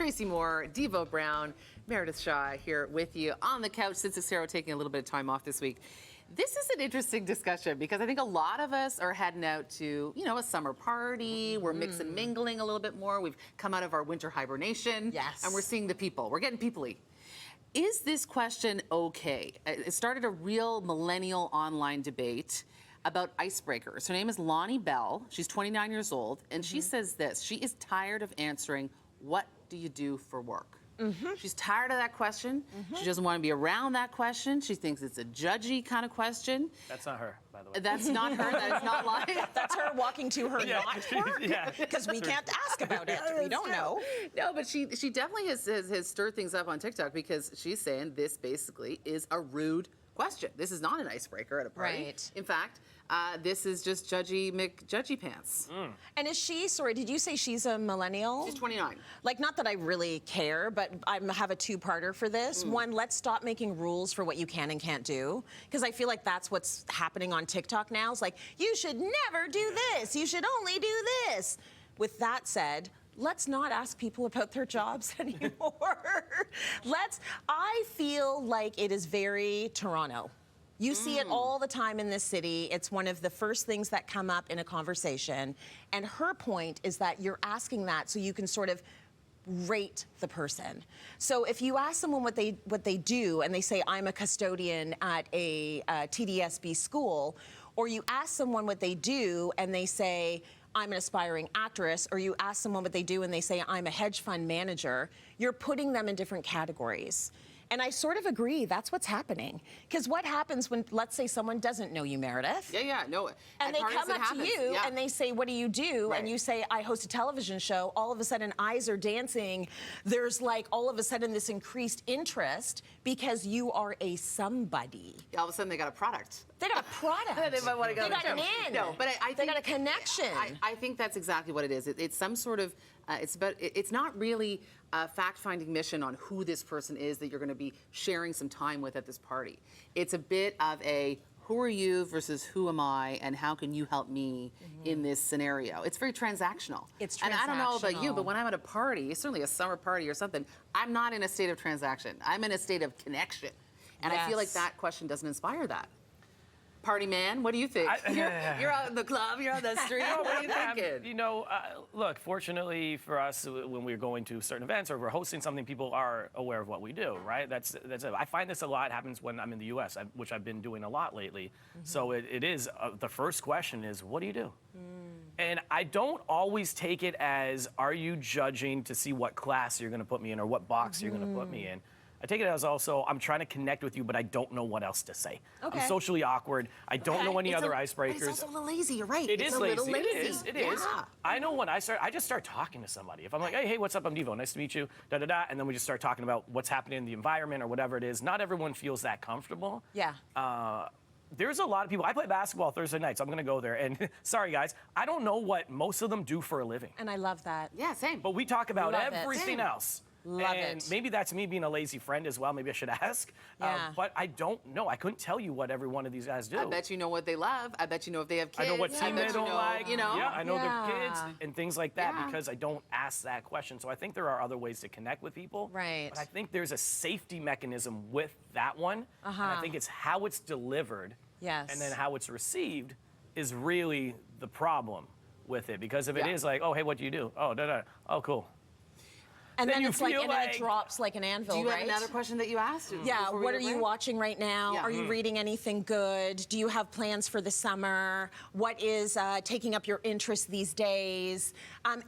Tracy Moore, Devo Brown, Meredith Shaw here with you on the couch. Since Cicero taking a little bit of time off this week. This is an interesting discussion because I think a lot of us are heading out to, a summer party. We're mixing, mingling a little bit more. We've come out of our winter hibernation. Yes. And we're seeing the people. We're getting people-y. Is this question okay? It started a real millennial online debate about icebreakers. Her name is Lonnie Bell. She's 29 years old, and she says this. She is tired of answering, what do you do for work? She's tired of that question. She doesn't want to be around that question. She thinks it's a judgy kind of question. That's not her, by the way. That's not her. That is not Lonnie. That's her walking to her not work. Because we can't ask about it. We don't know. No, but she definitely has stirred things up on TikTok because she's saying this basically is a rude question. This is not an icebreaker at a party. Right. In fact, this is just Judgy McJudgy pants. And is she, sorry, did you say she's a millennial? She's 29. Like, not that I really care, but I have a two-parter for this. One, let's stop making rules for what you can and can't do. Because I feel like that's what's happening on TikTok now. It's like, you should never do this. You should only do this. With that said, let's not ask people about their jobs anymore. I feel like it is very Toronto. You see it all the time in this city. It's one of the first things that come up in a conversation. And her point is that you're asking that so you can sort of rate the person. So if you ask someone what they do and they say, I'm a custodian at a TDSB school, or you ask someone what they do and they say, I'm an aspiring actress, or you ask someone what they do and they say, I'm a hedge fund manager, you're putting them in different categories. And I sort of agree, that's what's happening. Because what happens when, let's say someone doesn't know you, Meredith? Yeah, no. And they come up to you and they say, what do you do? Right. And you say, I host a television show. All of a sudden, eyes are dancing. There's like, all of a sudden, this increased interest because you are a somebody. All of a sudden, they got a product. They got a product. They might want to go. They got an in. No, but I think they got a connection. I think that's exactly what it is. It's some sort of. It's not really a fact-finding mission on who this person is that you're going to be sharing some time with at this party. It's a bit of a who are you versus who am I, and how can you help me in this scenario? It's very transactional. It's transactional. And I don't know about you, but when I'm at a party, certainly a summer party or something, I'm not in a state of transaction. I'm in a state of connection. And I feel like that question doesn't inspire that. Party man, what do you think? You're out in the club, you're on the street. What are you thinking? Look, fortunately for us, when we're going to certain events or we're hosting something, people are aware of what we do, right? That's it. I find this a lot happens when I'm in the U.S., which I've been doing a lot lately. So it is, the first question is, what do you do? And I don't always take it as, are you judging to see what class you're going to put me in or what box you're going to put me in? I take it as also, I'm trying to connect with you, but I don't know what else to say. Okay. I'm socially awkward. I don't know any other icebreakers. But it's also a little lazy, you're right. It's lazy. A little lazy. It is. Yeah. I know when I just start talking to somebody. If I'm like, hey, what's up? I'm Devo. Nice to meet you. Da-da-da. And then we just start talking about what's happening in the environment or whatever it is. Not everyone feels that comfortable. Yeah. There's a lot of people. I play basketball Thursday nights. I'm going to go there. And sorry, guys, I don't know what most of them do for a living. And I love that. Yeah, same. But we talk about Love everything else. Love and it. maybe that's me being a lazy friend as well. Maybe I should ask. Yeah. But I don't know. I couldn't tell you what every one of these guys do. I bet you know what they love. I bet you know if they have kids. I know what team they don't like. Yeah, I know their kids and things like that because I don't ask that question. So I think there are other ways to connect with people. Right. But I think there's a safety mechanism with that one. And I think it's how it's delivered and then how it's received is really the problem with it. Because if it is like, oh, hey, what do you do? Oh, da-da. Oh, cool. And then you it's like, feel and then it drops like an anvil, Do you right? have another question that you asked? Yeah, what are you watching right now? Yeah. Are you reading anything good? Do you have plans for the summer? What is taking up your interest these days?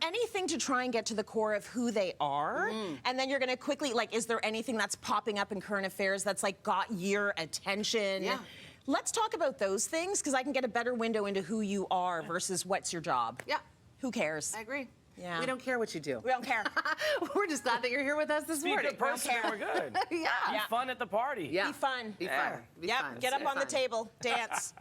Anything to try and get to the core of who they are. And then you're gonna quickly, like, is there anything that's popping up in current affairs that's like got your attention? Yeah. Let's talk about those things because I can get a better window into who you are versus what's your job. Yeah. Who cares? I agree. Yeah. We don't care what you do. We don't care. We're just glad that you're here with us this Be a morning. good person. We're good. Yeah. Be fun at the party. Yeah. Be fun. Be fun. Be fun. Get up Be on the fun. table. Dance.